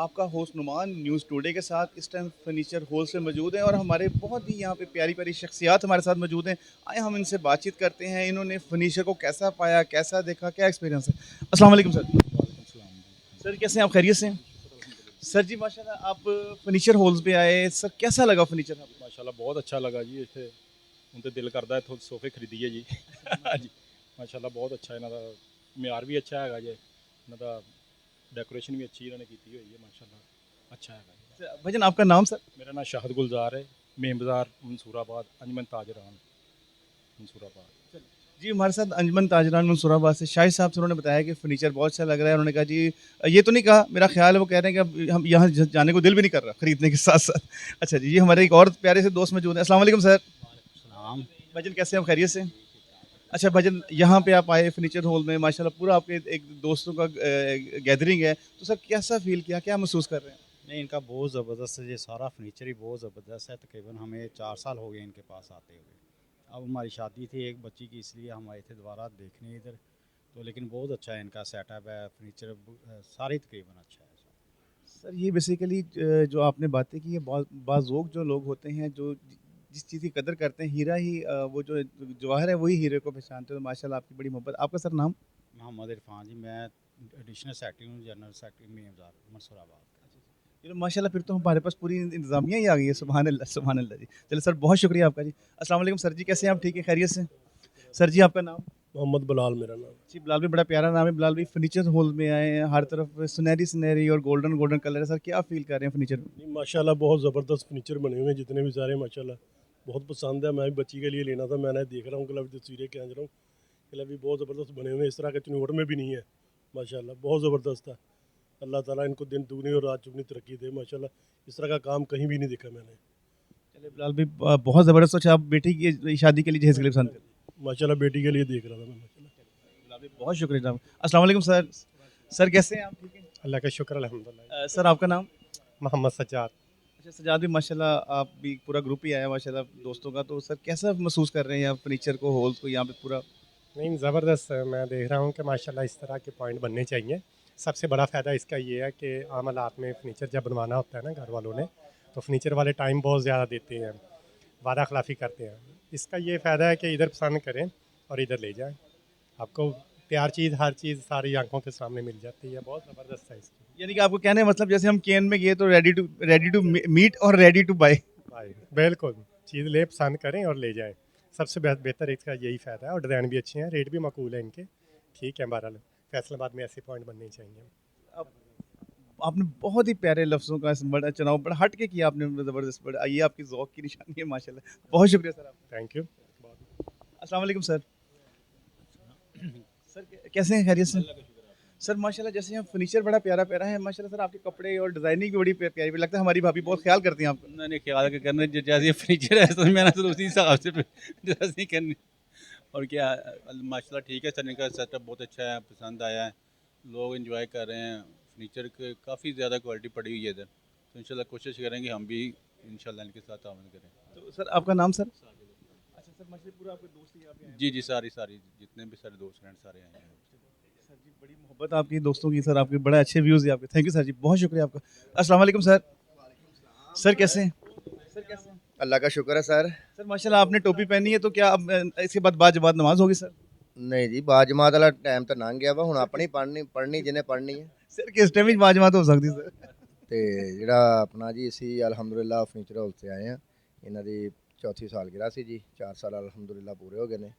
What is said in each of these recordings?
आपका host Numan news today के साथ इस टाइम फर्नीचर हॉल से मौजूद हैं और हमारे बहुत ही यहाँ पे प्यारी प्यारी शख्सियात हमारे साथ मौजूद हैं। आए हम इनसे बातचीत करते हैं, इन्होंने फर्नीचर को कैसा पाया, कैसा देखा, क्या एक्सपीरियंस है। अस्सलाम वालेकुम सर। वालेकुम सलाम जी। सर कैसे हैं आप, खैरियत से हैं? सर जी माशाल्लाह आप फर्नीचर हॉल्स पे आए, सर कैसा लगा फर्नीचर आपको? माशाल्लाह बहुत अच्छा लगा जी इत्थे ਹੁਣ ਤੇ ਦਿਲ ਕਰਦਾ ਇੱਥੋਂ ਸੋਫੇ ਖਰੀਦੀਏ ਜੀ ਹਾਂਜੀ ਮਾਸ਼ਾਅੱਲਾ ਬਹੁਤ ਅੱਛਾ ਇਹਨਾਂ ਦਾ ਮਿਆਰ ਵੀ ਅੱਛਾ ਹੈਗਾ ਜੀ ਇਹਨਾਂ ਦਾ ਡੈਕੋਰੇਸ਼ਨ ਵੀ ਅੱਛੀ ਇਹਨਾਂ ਨੇ ਕੀਤੀ ਹੋਈ ਹੈ ਮਾਸ਼ਾਅੱਲਾ ਅੱਛਾ ਹੈਗਾ ਜੀ भाईजान आपका नाम सर? ਮੇਰਾ ਨਾਮ ਸ਼ਾਹਦ ਗੁਲਜ਼ਾਰ ਹੈ ਮੇਨ ਬਾਜ਼ਾਰ मंसूराबाद अंजमन ताजरान मंसूराबाद जी हमारे साथ अंजमन ताजरान मंसूराबाद से शाहिद साहब से उन्होंने बताया कि फर्नीचर बहुत अच्छा लग रहा है। उन्होंने कहा जी ये तो नहीं कहा, मेरा ख्याल है वो कह रहे हैं कि अब हम यहाँ जाने को दिल भी नहीं कर रहा खरीदने के साथ साथ। अच्छा जी, ये हमारे एक और प्यारे से दोस्त मौजूद हैं। अस्सलाम वालेकुम सर। सलाम। भाईजान कैसे हैं आप, खैरियत से? अच्छा भाईजान यहाँ पे आप आए फर्नीचर हॉल में, माशाल्लाह पूरा आपके एक दोस्तों का गैदरिंग है, तो सर कैसा फील किया, क्या महसूस कर रहे हैं? नहीं, इनका बहुत ज़बरदस्त है, ये सारा फर्नीचर ही बहुत ज़बरदस्त है। तकरीबन हमें 4 साल हो गए इनके पास आते हुए। अब हमारी शादी थी एक बच्ची की, इसलिए हम आए थे दोबारा देखने इधर। तो लेकिन बहुत अच्छा है इनका सेटअप है, फर्नीचर सारे तकरीबन अच्छा है। सर ये बेसिकली जो आपने बातें की है, बाज़ोक जो लोग होते हैं जो जिस चीज़ की कदर करते हैं, हीरा ही वो जो जवाहर है वही हीरे को पहचानते हो। तो माशाल्लाह आपकी बड़ी मोहब्बत। आपका सर नाम? मोहम्मद इरफान जी, मैं एडिशनल सेक्रेटरी हूँ, जनरल सेक्रेटरी में मंसूराबाद का। चलो माशाल्लाह फिर तो हमारे पास पूरी इंतज़ामिया ही आ गई है। सुभान अल्लाह, सुभान अल्लाह जी। चलो सर बहुत शुक्रिया आपका जी। अस्सलाम वालेकुम सर जी, कैसे हैं आप, ठीक है, खैरियत से? सर जी आपका नाम? मोहम्मद बिलाल मेरा नाम। जी बिलाल भाई, बड़ा प्यारा नाम है बिलाल भाई। फर्नीचर हॉल में आए हैं, हर तरफ सुनहरी सुनहरी और गोल्डन गोल्डन कलर है। सर क्या फील कर रहे हैं फर्नीचर में? नहीं माशाल्लाह बहुत ज़बरदस्त फर्नीचर बने हुए हैं जितने भी सारे माशाल्लाह बहुत पसंद है। मैं भी बच्ची के लिए लेना था, मैंने देख रहा हूँ कि अभी तस्वीरें खींच रहा हूँ कि अभी बहुत ज़बरदस्त बने हुए हैं। इस तरह के चिनौट में भी नहीं है माशाल्लाह, बहुत ज़बरदस्त है। अल्लाह ताला इनको दिन दुगनी और रात चुगनी तरक्की दे माशाल्लाह। इस तरह का काम कहीं भी नहीं देखा मैंने। चलिए बिलाल भाई बहुत ज़बरदस्त। अच्छा आप बेटी की शादी के लिए जहेज़ के लिए पसंद करते माशाल्लाह बेटी के लिए देख रहा था मैं माशाल्लाह। हैं? बिलाल भाई बहुत शुक्रिया जनाब। अस्सलाम वालेकुम सर। सर कैसे हैं आप, ठीक हैं? अल्लाह का शुक्र अल्हम्दुलिल्लाह। सर आपका नाम? मोहम्मद सज्जाद। अच्छा सजाद भी माशाल्लाह, आप भी पूरा ग्रुप ही आया माशाल्लाह दोस्तों का। तो सर कैसा महसूस कर रहे हैं आप फर्नीचर को, हॉल्स को यहाँ पे पूरा? नहीं ज़बरदस्त है, मैं देख रहा हूँ कि माशाल्लाह इस तरह के पॉइंट बनने चाहिए। सबसे बड़ा फ़ायदा इसका ये है कि आम हालात में फ़र्नीचर जब बनवाना होता है ना घर वालों ने, तो फ़र्नीचर वाले टाइम बहुत ज़्यादा देते हैं, वादा खिलाफ़ी करते हैं। इसका ये फ़ायदा है कि इधर पसंद करें और इधर ले जाएँ। आपको तैयार चीज़, हर चीज़ सारी आंखों के सामने मिल जाती है, बहुत ज़बरदस्त है इसकी। यानी कि आपको कहने का मतलब जैसे हम केन में गए तो रेडी टू मीट और रेडी टू बाय। भाई बिल्कुल, चीज़ ले पसंद करें और ले जाएँ। सबसे बेहतर इसका यही फ़ायदा है और डिज़ाइन भी अच्छे हैं, रेट भी माकूल है इनके। ठीक है, बहरहाल फैसलाबाद में ऐसे पॉइंट बनने ही चाहिए। अब आपने बहुत ही प्यारे लफ्ज़ों का बड़ा चुनाव, बड़ा हट के किया आपने, ज़बरदस्त। बड़ा ये आपकी ज़ौक़ की निशानी है माशाल्लाह। बहुत शुक्रिया सर आपका। Thank you. अस्सलाम वालेकुम सर। सर कैसे हैं, खैरियत से? सर माशाल्लाह जैसे यहाँ फर्नीचर बड़ा प्यारा प्यारा है माशाल्लाह। सर आपके कपड़े और डिज़ाइनिंग भी बड़ी प्यारी लगता है। हमारी भाभी बहुत ख्याल करती हैं आपका। मैंने ख्याल के करने जैसे फर्नीचर है तो मैंने तो उसी हिसाब से जैसे करनी। और क्या माशाल्लाह ठीक है सर, इनका सेटअप बहुत अच्छा है, पसंद आया है, लोग एंजॉय कर रहे हैं। फर्नीचर के काफ़ी ज़्यादा क्वालिटी पड़ी हुई है इधर, तो इंशाल्लाह कोशिश करेंगे हम भी इंशाल्लाह इनके साथ ताउन करें। तो सर आपका नाम सर? अच्छा सर माशाल्लाह पूरा आपके दोस्त ही यहाँ पे आए हैं? जी जी, सारी सारी जितने भी सारे दोस्त फ्रेंड सारे आए हैं। सर जी बड़ी मोहब्बत आपकी दोस्तों की। सर आपके बड़े अच्छे व्यूज़ हैं आपके। थैंक यू सर जी, बहुत शुक्रिया आपका। अस्सलाम वालेकुम सर। सर कैसे हैं? सर कैसे हैं? अल्लाह का शुक्र है सर। सर माशाल्लाह आपने टोपी पहनी है, तो क्या अब इसके बाद बाद नमाज होगी सर? नहीं जी बाजमात वाला टाइम तो लंघ गया वा, हुण अपनी पढ़नी जिन्हें पढ़नी है। सर किस टाइम बाजमात हो सकती सर? ਤੇ ਜਿਹੜਾ ਆਪਣਾ ਜੀ ਅਸੀਂ ਅਲਹਮਦੁਲਿਲਾ ਫਰਨੀਚਰ ਹਾਊਸ ਤੇ ਆਏ ਆ। ਇਹਨਾਂ ਦੀ ਚੌਥੀ ਸਾਲਗਿਰਾ ਸੀ ਜੀ। 4 ਸਾਲ ਅਲਹਮਦੁਲਿਲਾ ਪੂਰੇ ਹੋ ਗਏ ਨੇ।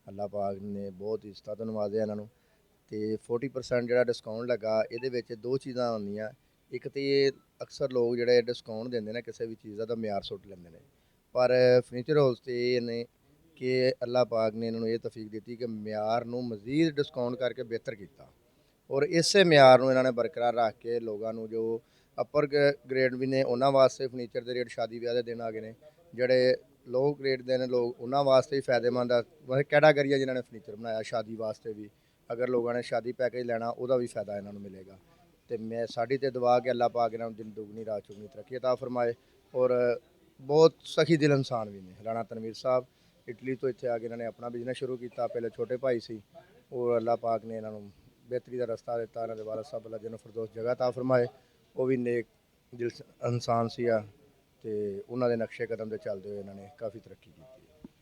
ਅੱਲਾਹ ਪਾਕ ਨੇ ਬਹੁਤ ਇੱਜ਼ਤਾਂ ਤੋਂ ਨਵਾਜ਼ਿਆ ਇਹਨਾਂ ਨੂੰ। ਤੇ 40% ਜਿਹੜਾ ਡਿਸਕਾਊਂਟ ਲੱਗਾ, ਇਹਦੇ ਵਿੱਚ ਦੋ ਚੀਜ਼ਾਂ ਹੁੰਦੀਆਂ। ਇੱਕ ਤੇ ਇਹ ਅਕਸਰ ਲੋਕ ਜਿਹੜੇ ਡਿਸਕਾਊਂਟ ਦਿੰਦੇ ਨੇ ਕਿਸੇ ਵੀ ਚੀਜ਼ ਦਾ ਤਾਂ ਮਿਆਰ ਸੁੱਟ ਲੈਂਦੇ ਨੇ, ਪਰ ਫਰਨੀਚਰ ਹਾਊਸ ਤੇ ਇਹ ਨੇ ਕਿ ਅੱਲਾਹ ਪਾਕ ਨੇ ਇਹਨਾਂ ਨੂੰ ਇਹ ਤੌਫੀਕ ਦਿੱਤੀ ਕਿ ਮਿਆਰ ਨੂੰ ਮਜ਼ੀਦ ਡਿਸਕਾਊਂਟ ਕਰਕੇ ਬਿਹਤਰ ਕੀਤਾ ਔਰ ਇਸੇ ਮਿਆਰ ਨੂੰ ਇਹਨਾਂ ਨੇ ਬਰਕਰਾਰ ਰੱਖ ਕੇ ਲੋਕਾਂ ਨੂੰ ਜੋ ਅਪਰ ਗ੍ਰੇਡ ਵੀ ਨੇ ਉਹਨਾਂ ਵਾਸਤੇ ਫਰਨੀਚਰ ਦੇ ਰੇਟ ਸ਼ਾਦੀ ਵਿਆਹ ਦੇ ਦਿਨ ਆ ਗਏ ਨੇ। ਜਿਹੜੇ ਲੋਅ ਗ੍ਰੇਡ ਦੇ ਨੇ ਲੋਕ ਉਹਨਾਂ ਵਾਸਤੇ ਵੀ ਫਾਇਦੇਮੰਦ ਆ। ਵੈਸੇ ਕੈਟਾਗਰੀ ਜਿਨ੍ਹਾਂ ਨੇ ਫਰਨੀਚਰ ਬਣਾਇਆ ਸ਼ਾਦੀ ਵਾਸਤੇ ਵੀ, ਅਗਰ ਲੋਕਾਂ ਨੇ ਸ਼ਾਦੀ ਪੈਕੇਜ ਲੈਣਾ ਉਹਦਾ ਵੀ ਫਾਇਦਾ ਇਹਨਾਂ ਨੂੰ ਮਿਲੇਗਾ। ਤੇ ਮੈਂ ਸਾਡੀ ਤੇ ਦੁਆ ਕਿ ਅੱਲਾਹ ਪਾਕ ਇਹਨਾਂ ਨੂੰ ਦਿਨ ਦੁਗਣੀ ਰਾਤ ਚੁਗਣੀ ਤਰੱਕੀ ਅਤਾ ਫਰਮਾਏ। ਔਰ ਬਹੁਤ ਸਖੀ ਦਿਲ ਇਨਸਾਨ ਵੀ ਨੇ। ਰਾਣਾ ਤਨਵੀਰ ਸਾਹਿਬ ਇਟਲੀ ਤੋਂ ਇੱਥੇ ਆ ਕੇ ਇਹਨਾਂ ਨੇ ਆਪਣਾ ਬਿਜ਼ਨਸ ਸ਼ੁਰੂ ਕੀਤਾ, ਪਹਿਲੇ ਛੋਟੇ ਭਾਈ ਸੀ ਔਰ ਅੱਲਾਹ ਪਾਕ ਨੇ ਇਹਨਾਂ ਨੂੰ बेहतरी का रस्ता दिता। इन्होंने वालद साहब अल्लाह जन्नत फिरदौस जगह ता फरमाए ਉਹ ਵੀ ਨੇਕ ਦਿਲ ਇਨਸਾਨ ਸੀ ਆ ਤੇ ਉਹਨਾਂ ਦੇ ਨਕਸ਼ੇ ਕਦਮ ਤੇ ਚੱਲਦੇ ਹੋਏ ਇਹਨਾਂ ਨੇ ਕਾਫੀ ਤਰੱਕੀ ਕੀਤੀ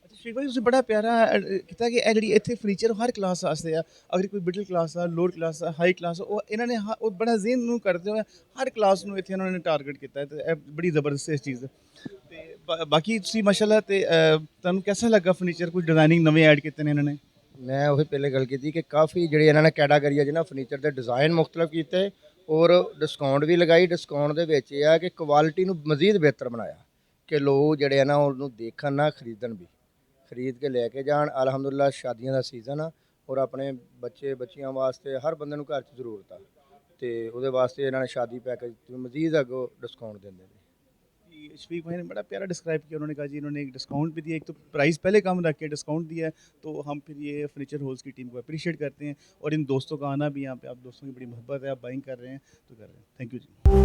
ਅੱਛਾ ਸ਼ਰੀਕ ਭਾਈ ਤੁਸੀਂ ਬੜਾ ਪਿਆਰਾ ਕੀਤਾ ਕਿ ਇਹ ਜਿਹੜੀ ਇੱਥੇ ਫਰਨੀਚਰ ਹਰ ਕਲਾਸ ਵਾਸਤੇ ਆ, ਅਗਰ ਕੋਈ ਮਿਡਲ ਕਲਾਸ ਆ, ਲੋਅਰ ਕਲਾਸ ਆ, ਹਾਈ ਕਲਾਸ, ਉਹ ਇਹਨਾਂ ਨੇ ਉਹ ਬੜਾ ਜ਼ੇਨ ਨੂੰ ਕਰਦੇ ਹੋਏ ਹਰ ਕਲਾਸ ਨੂੰ ਇੱਥੇ ਇਹਨਾਂ ਨੇ ਟਾਰਗੇਟ ਕੀਤਾ ਹੈ, ਤੇ ਇਹ ਬੜੀ ਜ਼ਬਰਦਸਤ ਇਸ ਚੀਜ਼ ਤੇ ਬਾਕੀ ਤੁਸੀਂ ਮਾਸ਼ਾਅੱਲਾ ਤੇ ਤੁਹਾਨੂੰ ਕਿਹਦਾ ਲੱਗਾ ਫਰਨੀਚਰ, ਕੋਈ ਡਿਜ਼ਾਈਨਿੰਗ ਨਵੇਂ ਐਡ ਕੀਤੇ ਨੇ ਇਹਨਾਂ ਨੇ? ਮੈਂ ਉਹੀ ਪਹਿਲੇ ਗੱਲ ਕੀਤੀ ਕਿ ਕਾਫੀ ਜਿਹੜੇ ਇਹਨਾਂ ਨੇ ਕੈਟਾਗਰੀ ਆ ਜਿਹਨਾਂ ਫਰਨੀਚਰ ਦੇ ਡਿਜ਼ਾਈਨ ਮੁਖਤਲਿਫ ਕੀਤੇ ਔਰ ਡਿਸਕਾਊਂਟ ਵੀ ਲਗਾਈ। ਡਿਸਕਾਊਂਟ ਦੇ ਵਿੱਚ ਇਹ ਆ ਕਿ ਕੁਆਲਿਟੀ ਨੂੰ ਮਜ਼ੀਦ ਬਿਹਤਰ ਬਣਾਇਆ ਕਿ ਲੋਕ ਜਿਹੜੇ ਆ ਨਾ ਉਹਨੂੰ ਦੇਖਣ ਨਾ ਖਰੀਦਣ ਵੀ, ਖਰੀਦ ਕੇ ਲੈ ਕੇ ਜਾਣ। ਅਲਹਮਦੁਲਿਲਾ ਸ਼ਾਦੀਆਂ ਦਾ ਸੀਜ਼ਨ ਆ ਔਰ ਆਪਣੇ ਬੱਚੇ ਬੱਚੀਆਂ ਵਾਸਤੇ ਹਰ ਬੰਦੇ ਨੂੰ ਘਰ 'ਚ ਜ਼ਰੂਰਤ ਆ ਤੇ ਉਹਦੇ ਵਾਸਤੇ ਇਹਨਾਂ ਨੇ ਸ਼ਾਦੀ ਪੈਕੇਜ ਮਜ਼ੀਦ ਅੱਗੋਂ ਡਿਸਕਾਊंट ਦਿੰਦੇ ਨੇ। शफीक भाई ने बड़ा प्यारा डिस्क्राइब किया, उन्होंने कहा जी इन्होंने एक डिस्काउंट भी दिया, एक तो प्राइस पहले कम रख के डिस्काउंट दिया है, तो हम फिर ये फर्नीचर हॉल्स की टीम को अप्रिशिएट करते हैं और इन दोस्तों का आना भी यहाँ पे, आप दोस्तों की बड़ी मोहब्बत है, आप बाइंग कर रहे हैं तो कर रहे हैं। Thank you ji.